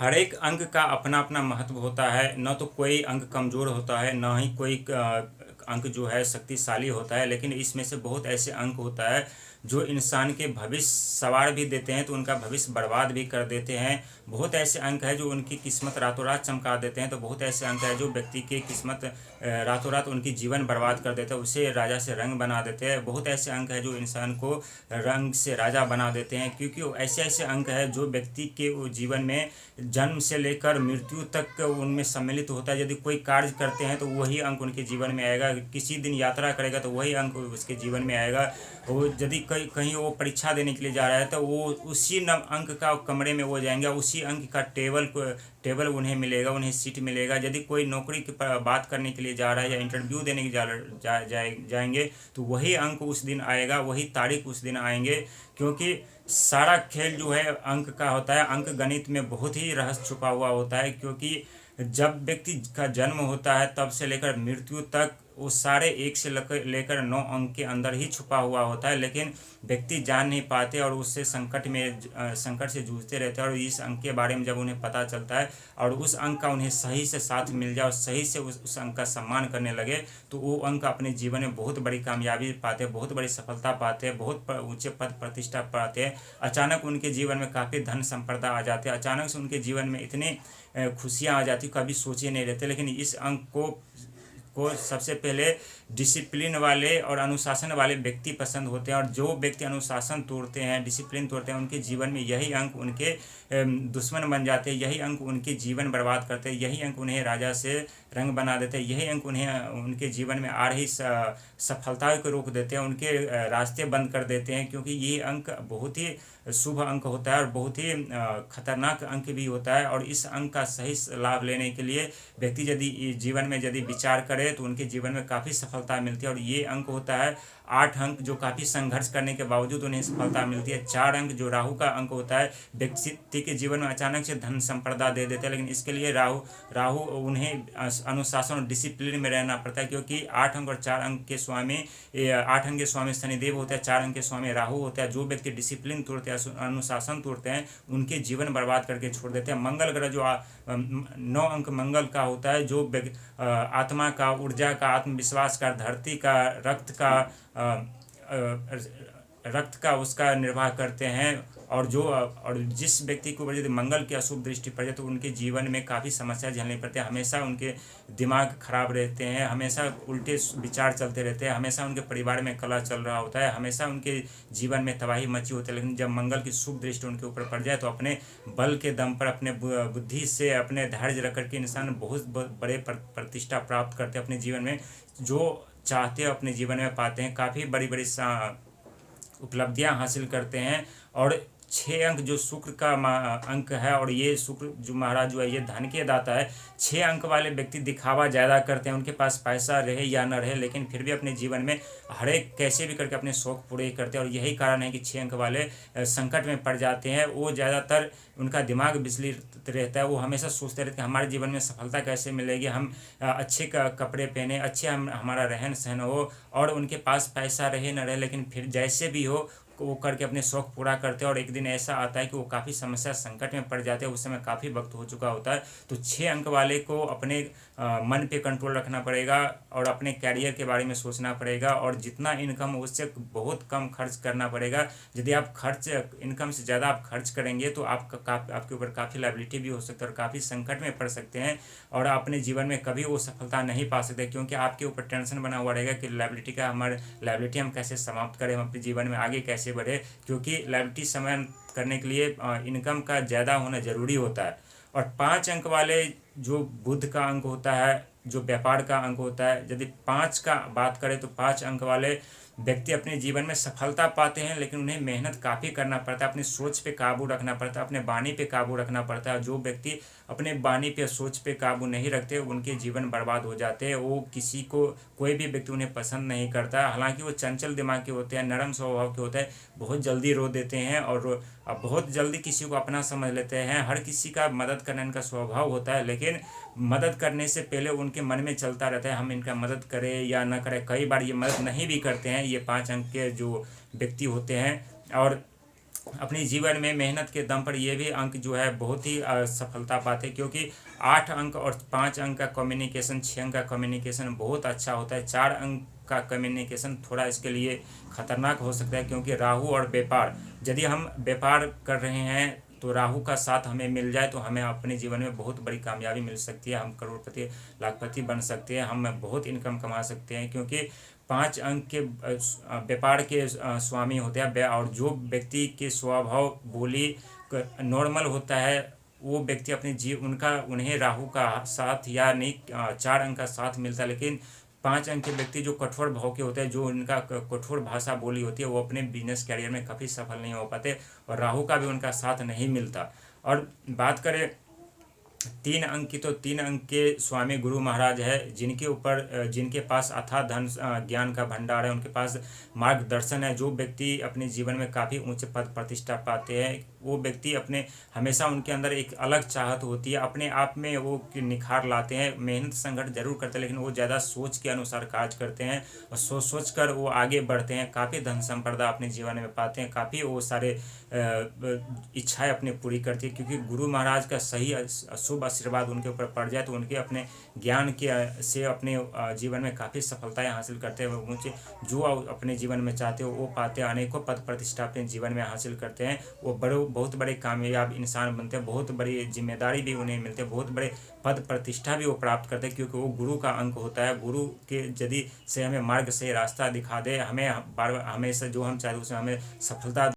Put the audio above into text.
हर एक अंग का अपना अपना महत्व होता है। न तो कोई अंग कमज़ोर होता है, ना ही कोई अंग जो है शक्तिशाली होता है, लेकिन इसमें से बहुत ऐसे अंग होता है जो इंसान के भविष्य सवार भी देते हैं तो उनका भविष्य बर्बाद भी कर देते हैं। बहुत ऐसे अंक हैं जो उनकी किस्मत रातों रात चमका देते हैं, तो बहुत ऐसे अंक हैं जो व्यक्ति की किस्मत रातों रात उनकी जीवन बर्बाद कर देते हैं, उसे राजा से रंग बना देते हैं। बहुत ऐसे अंक हैं जो इंसान को रंग से राजा बना देते हैं, क्योंकि ऐसे ऐसे अंक हैं जो व्यक्ति के जीवन में जन्म से लेकर मृत्यु तक उनमें सम्मिलित होता है। यदि कोई कार्य करते हैं तो वही अंक उनके जीवन में आएगा, किसी दिन यात्रा करेगा तो वही अंक उसके जीवन में आएगा। वो यदि कहीं वो परीक्षा देने के लिए जा रहा है तो वो उसी अंक का कमरे में वो जाएंगे, उसी अंक का टेबल उन्हें मिलेगा, उन्हें सीट मिलेगा। यदि कोई नौकरी की बात करने के लिए जा रहा है या इंटरव्यू देने के जाएंगे तो वही अंक उस दिन आएगा, वही तारीख उस दिन आएंगे। क्योंकि सारा खेल जो है अंक का होता है। अंक गणित में बहुत ही रहस्य छुपा हुआ होता है, क्योंकि जब व्यक्ति का जन्म होता है तब से लेकर मृत्यु तक वो सारे 1 से लेकर 9 अंक के अंदर ही छुपा हुआ होता है, लेकिन व्यक्ति जान नहीं पाते और उससे संकट से जूझते रहते हैं। और इस अंक के बारे में जब उन्हें पता चलता है और उस अंक का उन्हें सही से साथ मिल जाए और सही से उस अंक का सम्मान करने लगे तो वो अंक अपने जीवन में बहुत बड़ी कामयाबी पाते हैं, बहुत बड़ी सफलता पाते हैं, बहुत ऊंचे पद प्रतिष्ठा पाते हैं। अचानक उनके जीवन में काफ़ी धन संपदा आ जाते हैं, अचानक से उनके जीवन में इतनी खुशियाँ आ जाती, कभी सोचे नहीं रहते। लेकिन इस अंक को सबसे पहले डिसिप्लिन वाले और अनुशासन वाले व्यक्ति पसंद होते हैं। और जो व्यक्ति अनुशासन तोड़ते हैं, डिसिप्लिन तोड़ते हैं, उनके जीवन में यही अंक उनके दुश्मन बन जाते हैं, यही अंक उनके जीवन बर्बाद करते हैं, यही अंक उन्हें राजा से रंग बना देते हैं, यही अंक उन्हें उनके जीवन में आ रही सफलता को रोक देते हैं, उनके रास्ते बंद कर देते हैं। क्योंकि ये अंक बहुत ही शुभ अंक होता है और बहुत ही खतरनाक अंक भी होता है। और इस अंक का सही लाभ लेने के लिए व्यक्ति यदि जीवन में यदि विचार करे तो उनके जीवन में काफ़ी सफलता मिलती है। और ये अंक होता है 8 अंक जो काफ़ी संघर्ष करने के बावजूद उन्हें सफलता मिलती है। 4 अंक जो राहु का अंक होता है, व्यक्ति के जीवन में अचानक से धन संपदा दे देते हैं, लेकिन इसके लिए राहु उन्हें अनुशासन और डिसिप्लिन में रहना पड़ता है। क्योंकि 8 अंक और 4 अंक के स्वामी 8 अंक के स्वामी शनिदेव होते हैं, 4 अंक के स्वामी राहु होते हैं। जो व्यक्ति डिसिप्लिन तोड़ते हैं, अनुशासन तोड़ते हैं, उनके जीवन बर्बाद करके छोड़ देते हैं। मंगल ग्रह जो 9 अंक मंगल का होता है, जो आत्मा का, ऊर्जा का, आत्मविश्वास का, धरती का, रक्त का उसका निर्वाह करते हैं। और जिस व्यक्ति के ऊपर यदि मंगल की अशुभ दृष्टि पड़ जाए तो उनके जीवन में काफ़ी समस्या झेलनी पड़ती है। हमेशा उनके दिमाग खराब रहते हैं, हमेशा उल्टे विचार चलते रहते हैं, हमेशा उनके परिवार में कलह चल रहा होता है, हमेशा उनके जीवन में तबाही मची होती है। लेकिन जब मंगल की शुभ दृष्टि उनके ऊपर पड़ जाए तो अपने बल के दम पर, अपने बुद्धि से, अपने धैर्य रख करके इंसान बहुत बड़े प्रतिष्ठा प्राप्त करते हैं अपने जीवन में। जो चाहते हैं अपने जीवन में पाते हैं, काफ़ी बड़ी बड़ी उपलब्धियां हासिल करते हैं। और 6 अंक जो शुक्र का अंक है, और ये शुक्र जो महाराज जो है ये धन के दाता है। 6 अंक वाले व्यक्ति दिखावा ज़्यादा करते हैं, उनके पास पैसा रहे या न रहे, लेकिन फिर भी अपने जीवन में हर एक कैसे भी करके अपने शौक पूरे करते हैं। और यही कारण है कि 6 अंक वाले संकट में पड़ जाते हैं। वो ज़्यादातर उनका दिमाग विचलित रहता है, वो हमेशा सोचते रहते हैं हमारे जीवन में सफलता कैसे मिलेगी, हम अच्छे कपड़े पहने, अच्छे हमारा रहन सहन हो, और उनके पास पैसा रहे न रहे, लेकिन फिर जैसे भी हो वो करके अपने शौक पूरा करते हैं। और एक दिन ऐसा आता है कि वो काफ़ी समस्या संकट में पड़ जाते हैं, उस समय काफ़ी वक्त हो चुका होता है। तो 6 अंक वाले को अपने मन पे कंट्रोल रखना पड़ेगा और अपने कैरियर के बारे में सोचना पड़ेगा। और जितना इनकम हो उससे बहुत कम खर्च करना पड़ेगा। यदि आप इनकम से ज़्यादा आप खर्च करेंगे तो आपके ऊपर काफ़ी लायबिलिटी भी हो सकता है और काफ़ी संकट में पड़ सकते हैं, और अपने जीवन में कभी वो सफलता नहीं पा सकते। क्योंकि आपके ऊपर टेंशन बना हुआ रहेगा कि लायबिलिटी हम कैसे समाप्त करें, हम अपने जीवन में आगे कैसे बढ़े। क्योंकि लायबिलिटी समाप्त करने के लिए इनकम का ज़्यादा होना ज़रूरी होता है। और 5 अंक वाले जो बुध का अंक होता है, जो व्यापार का अंक होता है, यदि 5 का बात करें तो 5 अंक वाले व्यक्ति अपने जीवन में सफलता पाते हैं, लेकिन उन्हें मेहनत काफ़ी करना पड़ता है, अपनी सोच पे काबू रखना पड़ता है, अपने वाणी पे काबू रखना पड़ता है। जो व्यक्ति अपने वाणी पे, सोच पे काबू नहीं रखते उनके जीवन बर्बाद हो जाते हैं। वो कोई भी व्यक्ति उन्हें पसंद नहीं करता। हालांकि वो चंचल दिमाग के होते हैं, नरम स्वभाव के होते हैं, बहुत जल्दी रो देते हैं और बहुत जल्दी किसी को अपना समझ लेते हैं। हर किसी का मदद करने का स्वभाव होता है, लेकिन मदद करने से पहले उनके मन में चलता रहता है हम इनका मदद करें या न करें। कई बार ये मदद नहीं भी करते हैं ये 5 अंक के जो व्यक्ति होते हैं। और अपने जीवन में मेहनत के दम पर ये भी अंक जो है बहुत ही सफलता पाते हैं, क्योंकि 8 अंक और 5 अंक का कम्युनिकेशन, 6 अंक का कम्युनिकेशन बहुत अच्छा होता है। 4 अंक का कम्युनिकेशन थोड़ा इसके लिए खतरनाक हो सकता है, क्योंकि राहु और व्यापार, यदि हम व्यापार कर रहे हैं तो राहु का साथ हमें मिल जाए तो हमें अपने जीवन में बहुत बड़ी कामयाबी मिल सकती है। हम करोड़पति लाखपति बन सकते हैं, हम बहुत इनकम कमा सकते हैं, क्योंकि 5 अंक के व्यापार के स्वामी होते हैं। और जो व्यक्ति के स्वभाव बोली नॉर्मल होता है, वो व्यक्ति अपने उनका उन्हें राहु का साथ या नहीं 4 अंक का साथ मिलता है, लेकिन 5 अंक के व्यक्ति जो कठोर भाव के होते हैं, जो उनका कठोर भाषा बोली होती है, वो अपने बिजनेस कैरियर में काफ़ी सफल नहीं हो पाते, और राहु का भी उनका साथ नहीं मिलता। और बात करें 3 अंक की, तो 3 अंक के स्वामी गुरु महाराज है, जिनके ऊपर जिनके पास अथाह धन ज्ञान का भंडार है, उनके पास मार्गदर्शन है। जो व्यक्ति अपने जीवन में काफ़ी ऊंचे पद प्रतिष्ठा पाते हैं, वो व्यक्ति अपने हमेशा उनके अंदर एक अलग चाहत होती है, अपने आप में वो निखार लाते हैं। मेहनत संघर्ष जरूर करते हैं, लेकिन वो ज़्यादा सोच के अनुसार कार्य करते हैं और सोच सोच कर वो आगे बढ़ते हैं। काफ़ी धन संपदा अपने जीवन में पाते हैं, काफ़ी वो सारे इच्छाएं अपनी पूरी करती है, क्योंकि गुरु महाराज का सही शुभ आशीर्वाद उनके ऊपर पड़ जाए तो उनके अपने ज्ञान के से अपने जीवन में काफ़ी सफलताएं हासिल करते हैं। ऊँचे जो अपने जीवन में चाहते हो वो पाते हैं, अनेकों पद प्रतिष्ठा अपने जीवन में हासिल करते हैं। वो बहुत बड़े कामयाब इंसान बनते हैं, बहुत बड़ी जिम्मेदारी भी उन्हें मिलती है, बहुत बड़े पद प्रतिष्ठा भी वो प्राप्त करते हैं, क्योंकि वो गुरु का अंक होता है। गुरु के यदि से हमें मार्ग से रास्ता दिखा दे, हमें बार हमेशा जो हम चाहते हैं उसमें हमें सफलता